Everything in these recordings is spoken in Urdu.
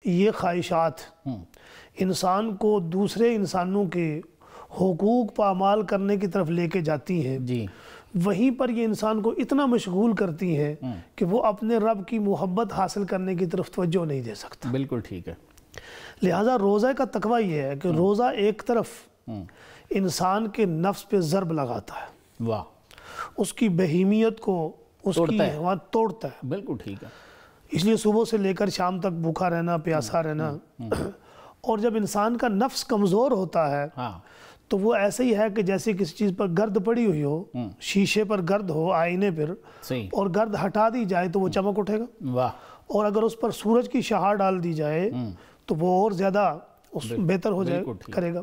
یہ خواہشات انسان کو دوسرے انسانوں کے حقوق پامال کرنے کی طرف لے کے جاتی ہیں، جی وہیں پر یہ انسان کو اتنا مشغول کرتی ہیں کہ وہ اپنے رب کی محبت حاصل کرنے کی طرف توجہ نہیں دے سکتا۔ بالکل ٹھیک ہے۔ لہٰذا روزہ کا تقویٰ یہ ہے کہ روزہ ایک طرف انسان کے نفس پہ ضرب لگاتا ہے، واہ، اس کی بہیمیت کو توڑتا ہے۔ بالکل ٹھیک ہے۔ اس لیے صبح سے لے کر شام تک بھوکا رہنا، پیاسا رہنا، اور جب انسان کا نفس کمزور ہوتا ہے تو وہ ایسے ہی ہے کہ جیسے کسی چیز پر گرد پڑی ہوئی ہو، شیشے پر گرد ہو آئینے پر، اور گرد ہٹا دی جائے تو وہ چمک اٹھے گا، واہ، اور اگر اس پر سورج کی شعاع ڈال دی جائے تو وہ اور زیادہ بہتر ہو جائے کرے گا۔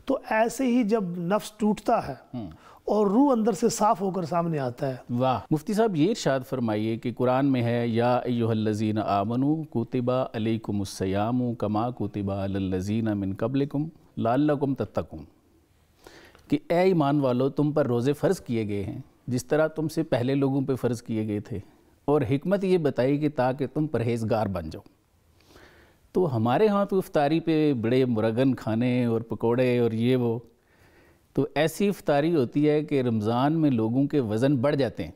تو ایسے ہی جب نفس ٹوٹتا ہے اور روح اندر سے صاف ہو کر سامنے آتا ہے۔ واہ، مفتی صاحب یہ ارشاد فرمائیے کہ قرآن میں ہے یا ایھا الذین آمنوا کتب علیکم الصیام کما کتب علی الذین من قبلکم لعلکم تتقون، کہ اے ایمان والو تم پر روزے فرض کیے گئے ہیں جس طرح تم سے پہلے لوگوں پہ فرض کیے گئے تھے، اور حکمت یہ بتائی کہ تاکہ تم پرہیزگار بن جاؤ۔ تو ہمارے ہاں تو افطاری پہ بڑے مرغن کھانے اور پکوڑے اور یہ وہ، تو ایسی افطاری ہوتی ہے کہ رمضان میں لوگوں کے وزن بڑھ جاتے ہیں،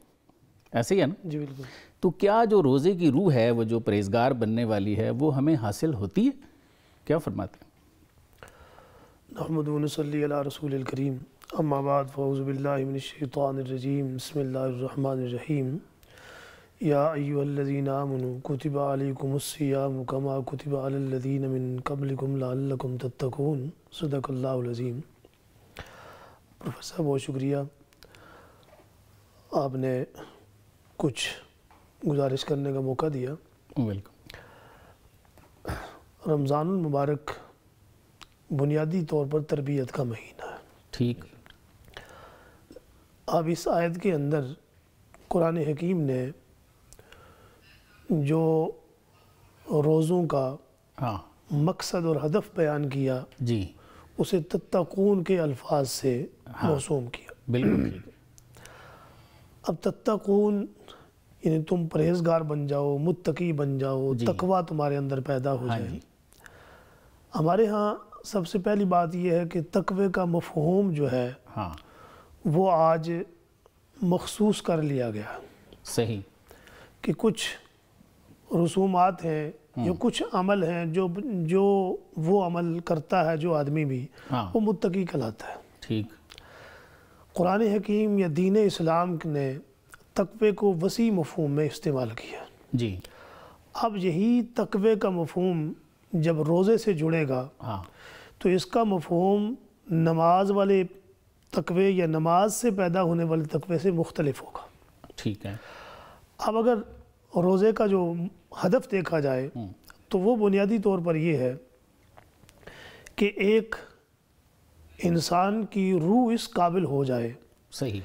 ایسے ہی ہے نا؟ جی بالکل۔ تو کیا جو روزے کی روح ہے، وہ جو پرہیزگار بننے والی ہے، وہ ہمیں حاصل ہوتی ہے؟ کیا فرماتے ہیں؟ نحمد و نصلی علی رسول الکریم، اما بعد فاعوذ باللہ من الشیطان الرجیم، بسم اللہ الرحمن الرحیم۔ یا ایھا الذین آمنوا کتب علیکم الصیام کما کتب علی الذین من قبلکم لعلکم تتقون، صدق اللہ العظیم۔ پروفیسر بہت شکریہ، آپ نے کچھ گزارش کرنے کا موقع دیا۔ ویلکم۔ رمضان المبارک بنیادی طور پر تربیت کا مہینہ ہے۔ ٹھیک۔ اب اس آیت کے اندر قرآن حکیم نے جو روزوں کا مقصد اور ہدف بیان کیا، جی، اسے تتقون کے الفاظ سے موسوم کیا۔ بالکل ٹھیک ہے۔ اب تتقون یعنی تم پرہیزگار بن جاؤ، متقی بن جاؤ، تقویٰ تمہارے اندر پیدا ہو جائے۔ ہمارے ہاں سب سے پہلی بات یہ ہے کہ تقوی کا مفہوم جو ہے وہ آج مخصوص کر لیا گیا۔ صحیح۔ کہ کچھ رسومات ہیں، جو کچھ عمل ہیں جو وہ عمل کرتا ہے جو آدمی بھی، وہ متقی کہلاتا ہے۔ ٹھیک۔ قرآن حکیم یا دین اسلام نے تقوی کو وسیع مفہوم میں استعمال کیا۔ جی۔ اب یہی تقوی کا مفہوم جب روزے سے جڑے گا تو اس کا مفہوم نماز والے تقوی یا نماز سے پیدا ہونے والے تقوی سے مختلف ہوگا۔ ٹھیک ہے۔ اب اگر روزے کا جو ہدف دیکھا جائے تو وہ بنیادی طور پر یہ ہے کہ ایک انسان کی روح اس قابل ہو جائے صحیح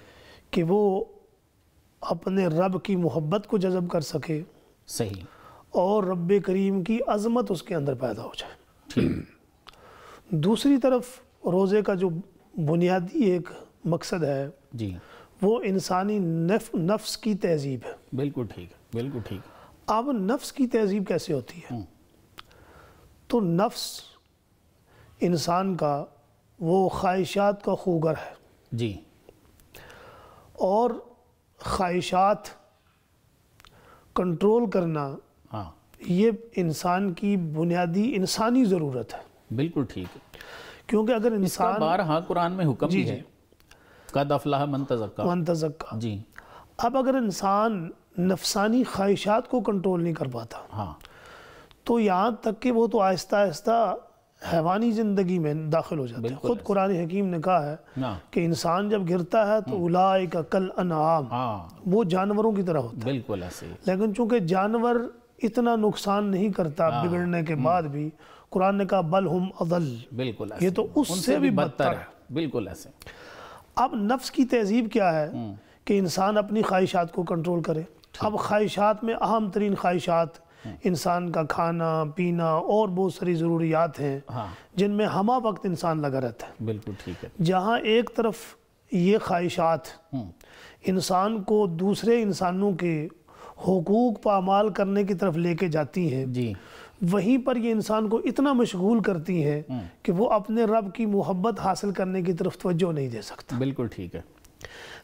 کہ وہ اپنے رب کی محبت کو جذب کر سکے، صحیح، اور رب کریم کی عظمت اس کے اندر پیدا ہو جائے۔ ٹھیک۔ دوسری طرف روزے کا جو بنیادی ایک مقصد ہے جی، وہ انسانی نفس کی تہذیب ہے۔ بالکل ٹھیک ہے، بالکل ٹھیک۔ اب نفس کی تہذیب کیسے ہوتی ہے؟ تو نفس انسان کا وہ خواہشات کا خوگر ہے، جی، اور خواہشات کنٹرول کرنا یہ انسان کی بنیادی انسانی ضرورت ہے۔ بالکل ٹھیک ہے، کیونکہ اگر انسان بارہا قرآن میں حکم بھی ہے، قد افلح من تزکا۔ جی۔ اب اگر انسان نفسانی خواہشات کو کنٹرول نہیں کر پاتا تو یہاں تک کہ وہ تو آہستہ آہستہ حیوانی زندگی میں داخل ہو جاتا ہے۔ خود قرآن حکیم نے کہا ہے کہ انسان جب گرتا ہے تو اولئک کالانعام، وہ جانوروں کی طرح ہوتا ہے۔ بالکل ایسے۔ لیکن چونکہ جانور اتنا نقصان نہیں کرتا بگڑنے کے بعد بھی، قرآن نے کہا بل ہم اضل، بالکل یہ تو اس سے بھی بدتر ہے۔ بالکل ایسے۔ اب نفس کی تہذیب کیا ہے کہ انسان اپنی خواہشات کو کنٹرول کرے۔ اب خواہشات میں اہم ترین خواہشات انسان کا کھانا پینا اور بہت ساری ضروریات ہیں جن میں ہمہ وقت انسان لگا رہتا ہے۔ بالکل ٹھیک ہے۔ جہاں ایک طرف یہ خواہشات انسان کو دوسرے انسانوں کے حقوق پامال کرنے کی طرف لے کے جاتی ہیں، وہیں پر یہ انسان کو اتنا مشغول کرتی ہیں کہ وہ اپنے رب کی محبت حاصل کرنے کی طرف توجہ نہیں دے سکتا۔ بالکل ٹھیک ہے۔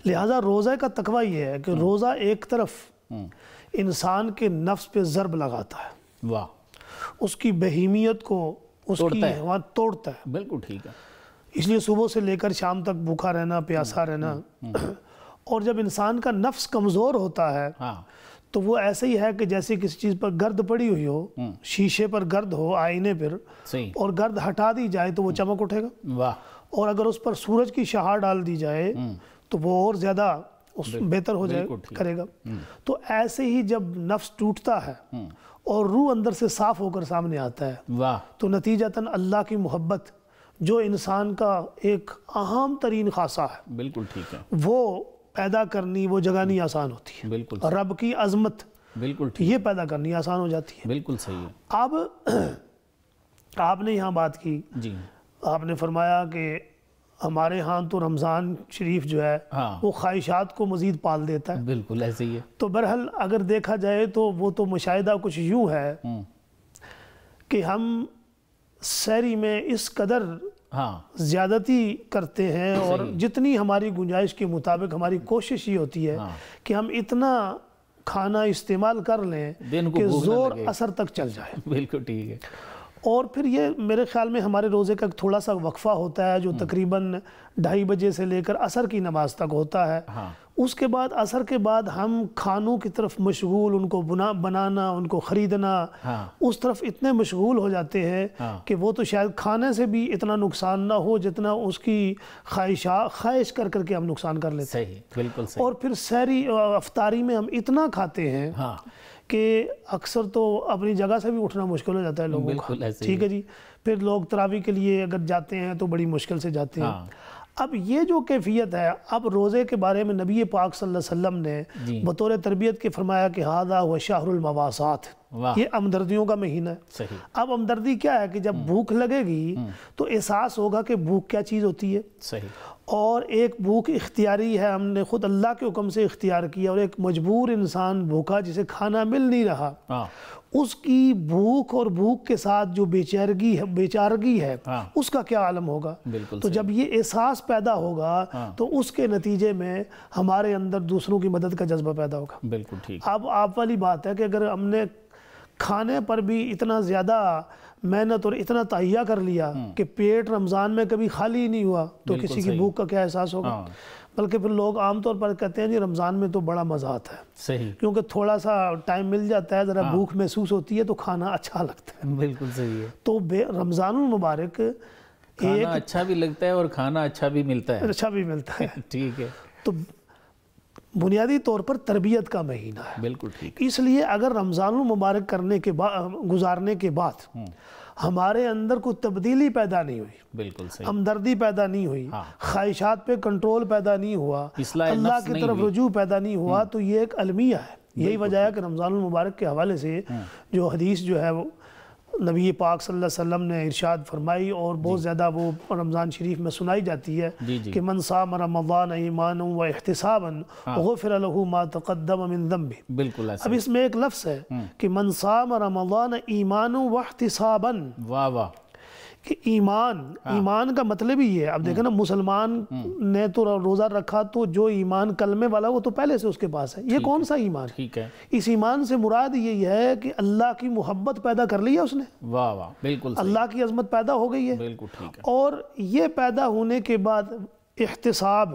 لہٰذا روزہ کا تقویٰ یہ ہے کہ روزہ ایک طرف انسان کے نفس پہ ضرب لگاتا ہے، واہ، اس کی بہیمیت کو اس کی توڑتا ہے۔ بالکل ٹھیک ہے۔ اس لیے صبح سے لے کر شام تک بھوکا رہنا، پیاسا رہنا، اور جب انسان کا نفس کمزور ہوتا ہے تو وہ ایسے ہی ہے کہ جیسے کسی چیز پر گرد پڑی ہوئی ہو، شیشے پر گرد ہو، آئینے پر، اور گرد ہٹا دی جائے تو وہ چمک اٹھے گا، واہ، اور اگر اس پر سورج کی شعاع ڈال دی جائے تو وہ اور زیادہ بہتر ہو جائے کرے گا۔ تو ایسے ہی جب نفس ٹوٹتا ہے اور روح اندر سے صاف ہو کر سامنے آتا ہے تو نتیجتاً اللہ کی محبت جو انسان کا ایک اہم ترین خاصہ ہے، بالکل ٹھیک ہے، وہ پیدا کرنی، وہ جگانی آسان ہوتی ہے۔ بالکل رب کی عظمت بالکل ٹھیک، یہ پیدا کرنی آسان ہو جاتی ہے۔ بالکل صحیح ہے۔ اب آپ نے یہاں بات کی، جی، آپ نے فرمایا کہ ہمارے ہاں تو رمضان شریف جو ہے وہ خواہشات کو مزید پال دیتا ہے۔ بالکل ایسے ہی ہے۔ تو بہرحال اگر دیکھا جائے تو وہ تو مشاہدہ کچھ یوں ہے کہ ہم سحری میں اس قدر زیادتی کرتے ہیں، اور جتنی ہماری گنجائش کے مطابق ہماری کوشش یہ ہوتی ہے کہ ہم اتنا کھانا استعمال کر لیں کہ زور اثر تک چل جائے۔ بالکل ٹھیک ہے۔ اور پھر یہ میرے خیال میں ہمارے روزے کا تھوڑا سا وقفہ ہوتا ہے جو تقریباً 2:30 بجے سے لے کر عصر کی نماز تک ہوتا ہے۔ اس کے بعد عصر کے بعد ہم کھانوں کی طرف مشغول، ان کو بنانا، ان کو خریدنا، اس طرف اتنے مشغول ہو جاتے ہیں کہ وہ تو شاید کھانے سے بھی اتنا نقصان نہ ہو جتنا اس کی خواہش کر کر کے ہم نقصان کر لیتے ہیں۔ صحیح، بالکل صحیح۔ اور پھر سحری افطاری میں ہم اتنا کھاتے ہیں کہ اکثر تو اپنی جگہ سے بھی اٹھنا مشکل ہو جاتا ہے لوگوں کا، ٹھیک ہے جی۔ پھر لوگ تراویح کے لیے اگر جاتے ہیں تو بڑی مشکل سے جاتے ہیں۔ اب یہ جو کیفیت ہے، اب روزے کے بارے میں نبی پاک صلی اللہ علیہ وسلم نے بطور تربیت کے فرمایا کہ ھذا ھو شہر المواسات، یہ ہمدردیوں کا مہینہ ہے۔ اب ہمدردی کیا ہے کہ جب بھوک لگے گی تو احساس ہوگا کہ بھوک کیا چیز ہوتی ہے، اور ایک بھوک اختیاری ہے، ہم نے خود اللہ کے حکم سے اختیار کیا، اور ایک مجبور انسان بھوکا جسے کھانا مل نہیں رہا، اس کی بھوک اور بھوک کے ساتھ جو بیچارگی ہے اس کا کیا عالم ہوگا۔ تو جب یہ احساس پیدا ہوگا تو اس کے نتیجے میں ہمارے اندر دوسروں کی مدد کا جذبہ پیدا ہوگا۔ بالکل ٹھیک۔ اب آپ والی بات ہے کہ اگر ہم نے کھانے پر بھی اتنا زیادہ محنت اور اتنا تہیہ کر لیا کہ پیٹ رمضان میں کبھی خالی نہیں ہوا تو کسی کی بھوک کا کیا احساس ہوگا۔ بلکہ پھر لوگ عام طور پر کہتے ہیں جی رمضان میں تو بڑا مزہ آتا ہے، صحیح، کیونکہ تھوڑا سا ٹائم مل جاتا ہے، ذرا بھوک محسوس ہوتی ہے تو کھانا اچھا لگتا ہے۔ بالکل صحیح ہے۔ تو رمضان المبارک کھانا اچھا بھی لگتا ہے اور کھانا اچھا بھی ملتا ہے، اچھا بھی ملتا ہے، ٹھیک ہے۔ تو بنیادی طور پر تربیت کا مہینہ ہے، بالکل ٹھیک۔ اس لیے اگر رمضان المبارک گزارنے کے بعد ہمارے اندر کوئی تبدیلی پیدا نہیں ہوئی، بالکل صحیح، ہمدردی پیدا نہیں ہوئی، خواہشات پہ کنٹرول پیدا نہیں ہوا، اللہ کی طرف رجوع پیدا نہیں ہوا، تو یہ ایک المیہ ہے۔ یہی وجہ ہے کہ رمضان المبارک کے حوالے سے جو حدیث جو ہے وہ نبی پاک صلی اللہ علیہ وسلم نے ارشاد فرمائی اور بہت زیادہ وہ رمضان شریف میں سنائی جاتی ہے کہ من صام رمضان ایمانا و احتسابا غفر له ما تقدم من ذنبه۔ بالکل ایسا۔ اب اس میں ایک لفظ ہے کہ من صام رمضان ایمانا و احتسابا، واہ واہ، کہ ایمان کا مطلب ہی ہے۔ اب دیکھیں نا، مسلمان نے تو روزہ رکھا تو جو ایمان کلمے والا وہ تو پہلے سے اس کے پاس ہے، یہ کون سا ایمان ہے؟ اس ایمان سے مراد یہی ہے کہ اللہ کی محبت پیدا کر لی ہے اس نے، واہ واہ، بالکل، اللہ کی عظمت پیدا ہو گئی ہے، بالکل ٹھیک ہے۔ اور یہ پیدا ہونے کے بعد احتساب،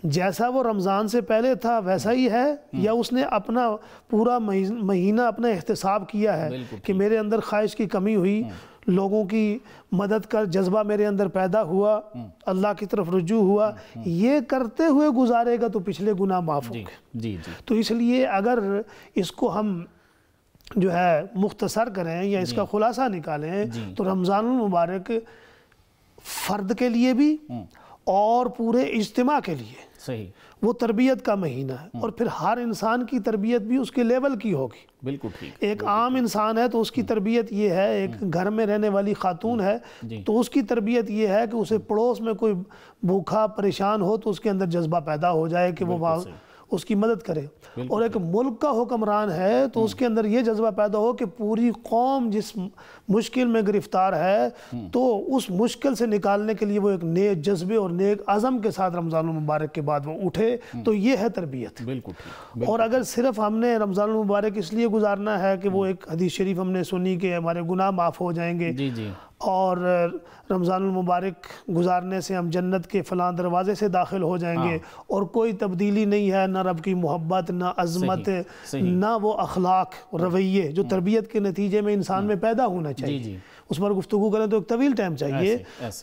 جیسا وہ رمضان سے پہلے تھا ویسا ہی ہے، یا اس نے اپنا پورا مہینہ اپنا احتساب کیا ہے کہ میرے اندر خواہش کی کمی ہوئی، لوگوں کی مدد کا جذبہ میرے اندر پیدا ہوا، اللہ کی طرف رجوع ہوا، یہ کرتے ہوئے گزارے گا تو پچھلے گناہ معاف ہوں گے۔ تو اس لیے اگر اس کو ہم جو ہے مختصر کریں یا اس کا خلاصہ نکالیں تو رمضان المبارک فرد کے لیے بھی اور پورے اجتماع کے لیے صحیح وہ تربیت کا مہینہ ہے، اور پھر ہر انسان کی تربیت بھی اس کے لیول کی ہوگی، بالکل ٹھیک۔ ایک عام انسان ہے تو اس کی تربیت یہ ہے، ایک گھر میں رہنے والی خاتون ہے تو اس کی تربیت یہ ہے کہ اسے پڑوس میں کوئی بھوکا پریشان ہو تو اس کے اندر جذبہ پیدا ہو جائے کہ وہ اس کی مدد کرے، اور ایک ملک کا حکمران ہے تو اس کے اندر یہ جذبہ پیدا ہو کہ پوری قوم جس مشکل میں گرفتار ہے تو اس مشکل سے نکالنے کے لیے وہ ایک نیک جذبے اور نیک عزم کے ساتھ رمضان المبارک کے بعد وہ اٹھے، تو یہ ہے تربیت۔ بالکل اور اگر صرف ہم نے رمضان المبارک اس لیے گزارنا ہے کہ وہ ایک حدیث شریف ہم نے سنی کہ ہمارے گناہ معاف ہو جائیں گے اور رمضان المبارک گزارنے سے ہم جنت کے فلاں دروازے سے داخل ہو جائیں گے، اور کوئی تبدیلی نہیں ہے، نہ رب کی محبت، نہ عظمت، نہ وہ اخلاق رویے جو تربیت کے نتیجے میں انسان میں پیدا ہونا چاہیے، اس پر گفتگو کریں تو ایک طویل ٹائم چاہیے،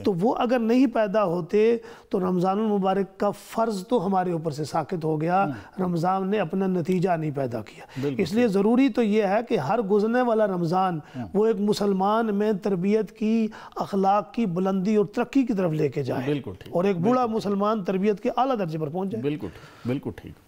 تو وہ اگر نہیں پیدا ہوتے تو رمضان المبارک کا فرض تو ہمارے اوپر سے ساقط ہو گیا، رمضان نے اپنا نتیجہ نہیں پیدا کیا۔ اس لیے ضروری تو یہ ہے کہ ہر گزرنے والا رمضان وہ ایک مسلمان میں تربیت کی، اخلاق کی بلندی اور ترقی کی طرف لے کے جائے، اور ایک بوڑھا مسلمان تربیت کے اعلیٰ درجے پر پہنچ جائے۔ بالکل ٹھیک۔